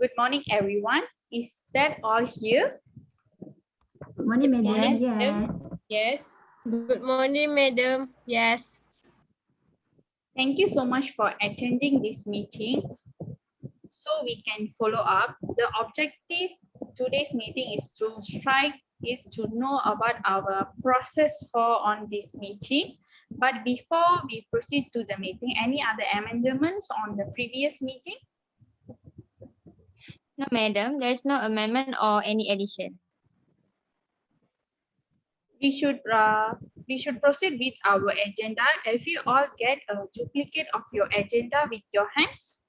Good morning, everyone. Is that all here? Good morning, madam. Yes, Yes. Yes. Good morning, madam. Yes. Thank you so much for attending this meeting. So we can follow up. The objective today's meeting is to know about our process for on this meeting. But before we proceed to the meeting, any other amendments on the previous meeting? No, madam, there's no amendment or any addition. We should proceed with our agenda. If you all get a duplicate of your agenda with your hands.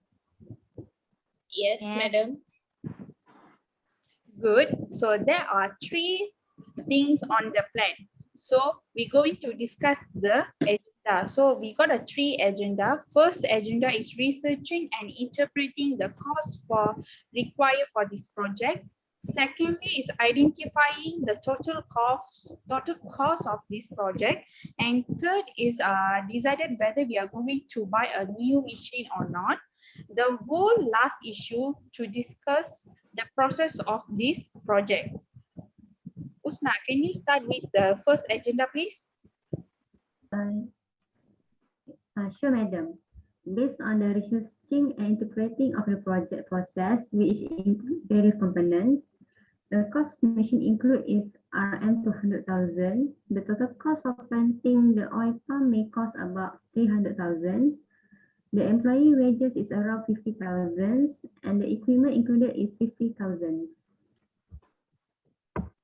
Yes, madam. Good. So there are three things on the plan. So we're going to discuss the agenda. So we got a three agenda. First agenda is researching and interpreting the cost required for this project. Secondly is identifying the total cost of this project. And third is decided whether we are going to buy a new machine or not. The whole last issue to discuss the process of this project. Usna, can you start with the first agenda, please? Sure, madam. Based on the researching and interpreting of the project process, which include various components, the cost machine include is RM 200,000. The total cost of planting the oil palm may cost about 300,000. The employee wages is around 50,000, and the equipment included is 50,000.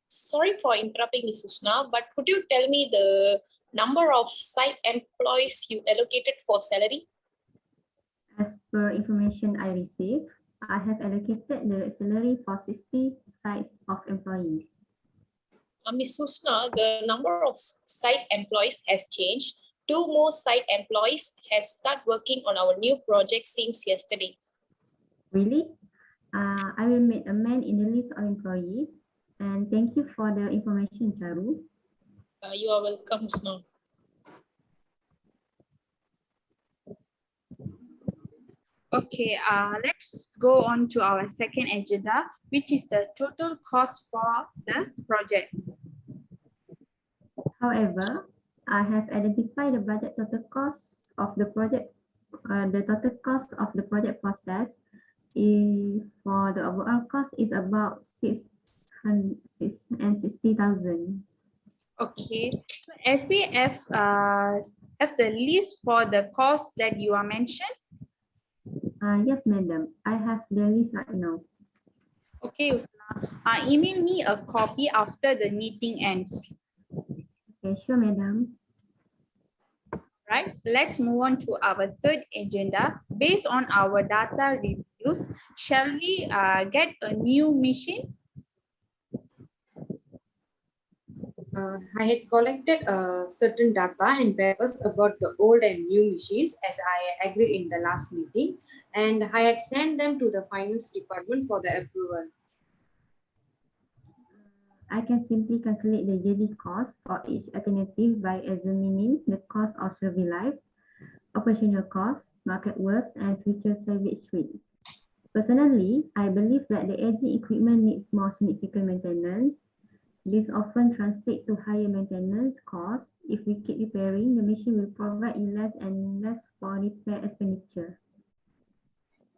Sorry for interrupting, Ms. Usna, but could you tell me the number of site employees you allocated for salary? As per information I received, I have allocated the salary for 60 sites of employees. Ms. Usna, the number of site employees has changed. 2 more site employees has started working on our new project since yesterday. Really? I will make a man in the list of employees. And thank you for the information, Charu. You are welcome, Usna. Okay, let's go on to our second agenda, which is the total cost for the project. However, I have identified the budget total cost of the project. The total cost of the project process for the overall cost is about 660,000. Okay, so as we have the list for the cost that you are mentioned. Yes, madam. I have the list right now. Okay, Usna. Email me a copy after the meeting ends. Okay, sure, madam. Right, let's move on to our third agenda. Based on our data reviews, shall we get a new machine? I had collected certain data and papers about the old and new machines as I agreed in the last meeting, and I had sent them to the finance department for the approval. I can simply calculate the yearly cost for each alternative by examining the cost of survey life, operational costs, market worth, and future salvage rate. Personally, I believe that the aging equipment needs more significant maintenance. This often translates to higher maintenance costs. If we keep repairing, the machine will provide you less and less for repair expenditure.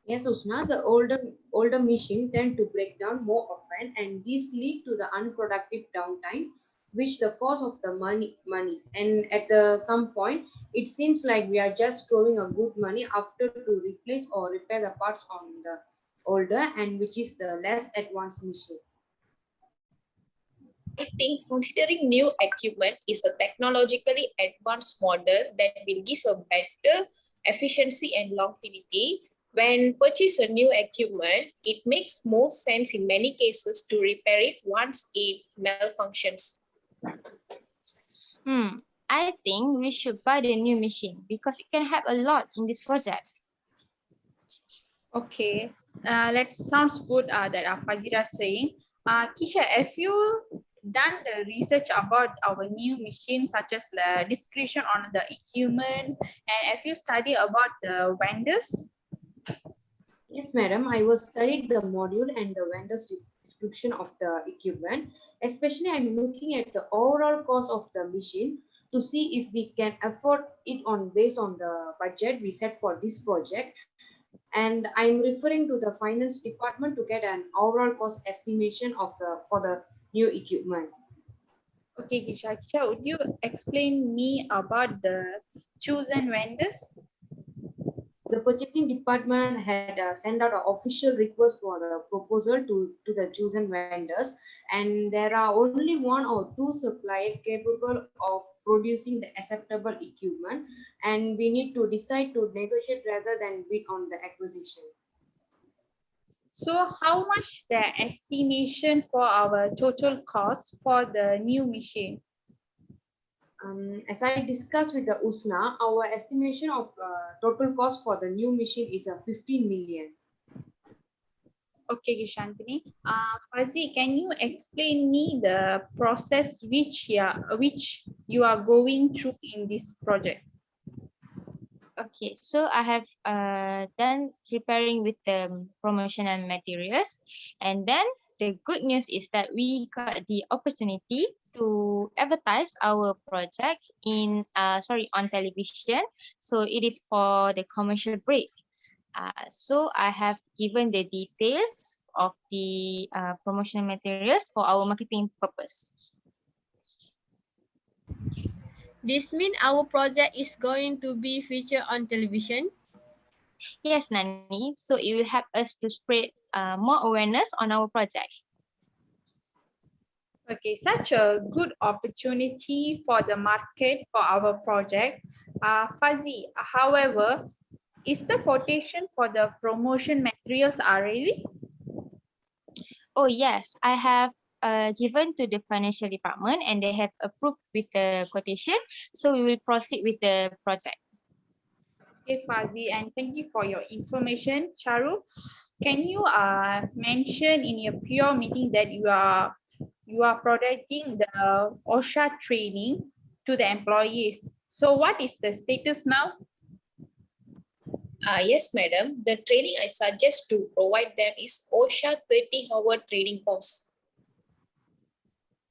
Yes, Usna, the older machine tend to break down more often, and these lead to the unproductive downtime, which the cost of the money. And at some point, it seems like we are just throwing a good money after to replace or repair the parts on the older and which is the less advanced machine. I think considering new equipment is a technologically advanced model that will give a better efficiency and longevity. When purchase a new equipment, it makes more sense in many cases to repair it once it malfunctions. I think we should buy the new machine because it can help a lot in this project. Okay, that sounds good that Fazira is saying. Kisha, have you done the research about our new machines, such as the description on the equipment, and have you studied about the vendors? Yes, madam. I was studied the module and the vendor's description of the equipment. Especially, I'm looking at the overall cost of the machine to see if we can afford it on based on the budget we set for this project. And I'm referring to the finance department to get an overall cost estimation of the for the new equipment. Okay, Kisha. Kisha, would you explain me about the chosen vendors? The purchasing department had sent out an official request for the proposal to the chosen vendors, and there are only one or two suppliers capable of producing the acceptable equipment, and we need to decide to negotiate rather than bid on the acquisition. So how much the estimation for our total cost for the new machine? As I discussed with the USNA, our estimation of total cost for the new machine is 15 million. Okay, Kishantini. Fuzzy, can you explain me the process which you are going through in this project? Okay, so I have done preparing with the promotional materials, and then the good news is that we got the opportunity to advertise our project in on television. So it is for the commercial break. So I have given the details of the promotional materials for our marketing purpose. This means our project is going to be featured on television. Yes, Nani. So it will help us to spread more awareness on our project. Okay, such a good opportunity for the market for our project. Fuzzy, however, is the quotation for the promotion materials are ready? Oh yes, I have given to the financial department and they have approved with the quotation. So we will proceed with the project. Okay, Fuzzy, and thank you for your information. Charu, can you mention in your pure meeting that you are providing the OSHA training to the employees? So what is the status now? Yes, madam. The training I suggest to provide them is OSHA 30-hour training course.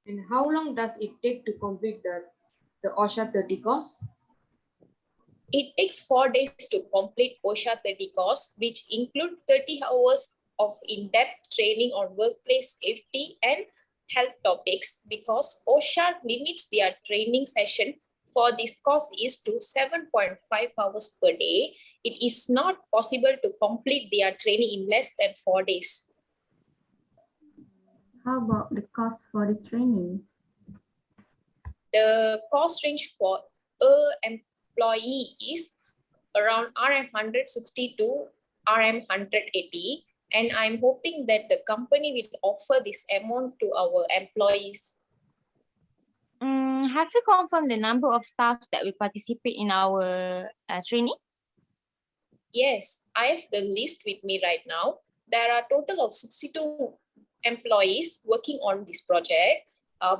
And how long does it take to complete the OSHA 30 course? It takes 4 days to complete OSHA 30 course, which include 30 hours of in-depth training on workplace safety and health topics, because OSHA limits their training session for this course is to 7.5 hours per day. It is not possible to complete their training in less than 4 days. How about the cost for the training? The cost range for an employee is around RM160 to RM180, and I'm hoping that the company will offer this amount to our employees. Have you confirmed the number of staff that will participate in our training? Yes, I have the list with me right now. There are a total of 62 employees working on this project.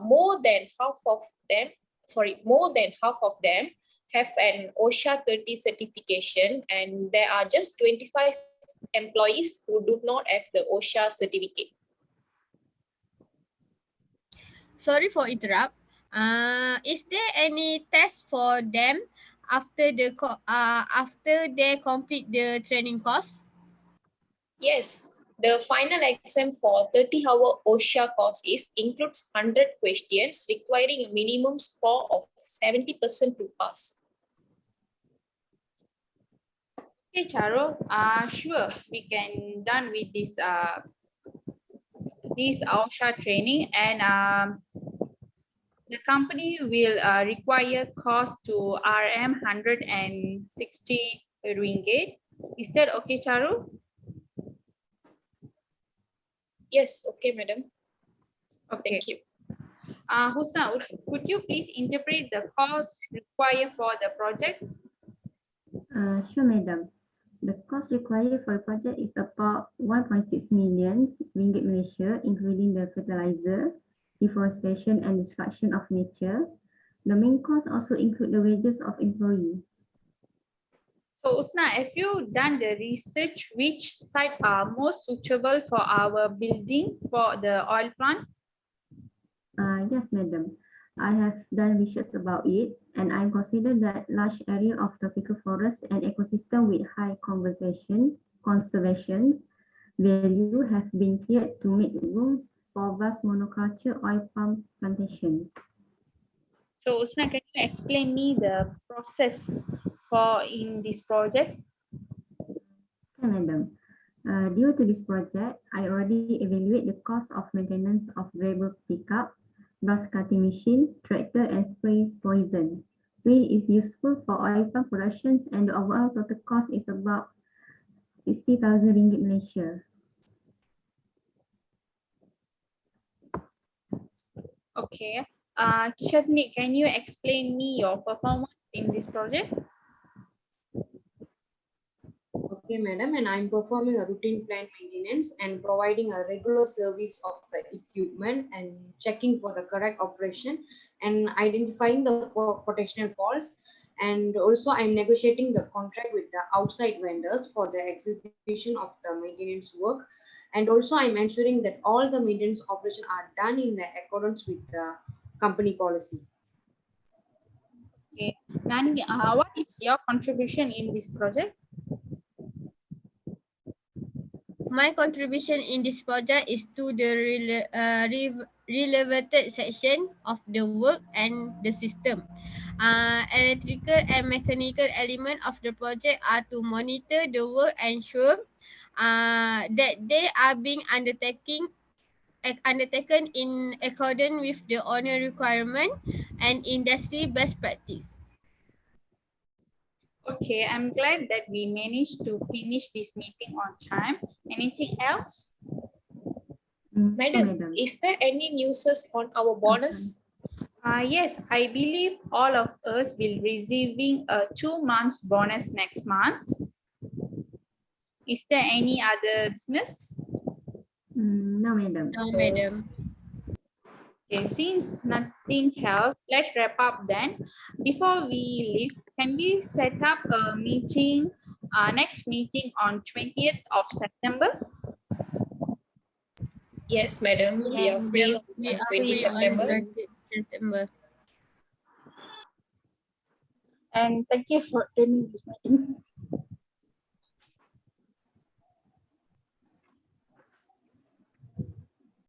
More than half of them have an OSHA 30 certification, and there are just 25 employees who do not have the OSHA certificate. Sorry for interrupt. Is there any test for them after they complete the training course? Yes, the final exam for 30-hour OSHA courses includes 100 questions requiring a minimum score of 70% to pass. Okay, Charo, sure, we can done with this OSHA training, and the company will require cost to RM160 ringgit. Is that okay, Charu? Yes, okay, madam. Okay. Thank you. Husna, could you please interpret the cost required for the project? Sure, madam. The cost required for the project is about 1.6 million ringgit Malaysia, including the fertilizer, deforestation and destruction of nature. The main cost also include the wages of employee. So Usna, have you done the research which site are most suitable for our building for the oil plant? Yes, madam. I have done research about it, and I consider that large area of tropical forest and ecosystem with high conservation value have been cleared to make room for vast monoculture oil palm plantations. So Usna, can you explain me the process for in this project? Okay, madam. Due to this project, I already evaluate the cost of maintenance of gravel pickup, grass cutting machine, tractor, and spray poisons, which is useful for oil palm productions, and the overall total cost is about 60,000 ringgit Malaysia. Okay. Shavni, can you explain me your performance in this project? Okay, madam, and I'm performing a routine plant maintenance and providing a regular service of the equipment and checking for the correct operation and identifying the potential faults. And also, I'm negotiating the contract with the outside vendors for the execution of the maintenance work. And also, I'm ensuring that all the maintenance operations are done in the accordance with the company policy. Okay. Nani, what is your contribution in this project? My contribution in this project is to the relevated section of the work and the system. Electrical and mechanical element of the project are to monitor the work and ensure that they are being undertaken in accordance with the owner requirement and industry best practice. Okay, I'm glad that we managed to finish this meeting on time. Anything else? Madam, is there any news on our bonus? Yes, I believe all of us will receiving a 2 months bonus next month. Is there any other business? No, madam. No, madam. Okay, since nothing else, let's wrap up then. Before we leave, can we set up a meeting, next meeting on 20th of September? Yes, madam. We are Yes, free We on are 20 free on September. 20 September. And thank you for attending this meeting.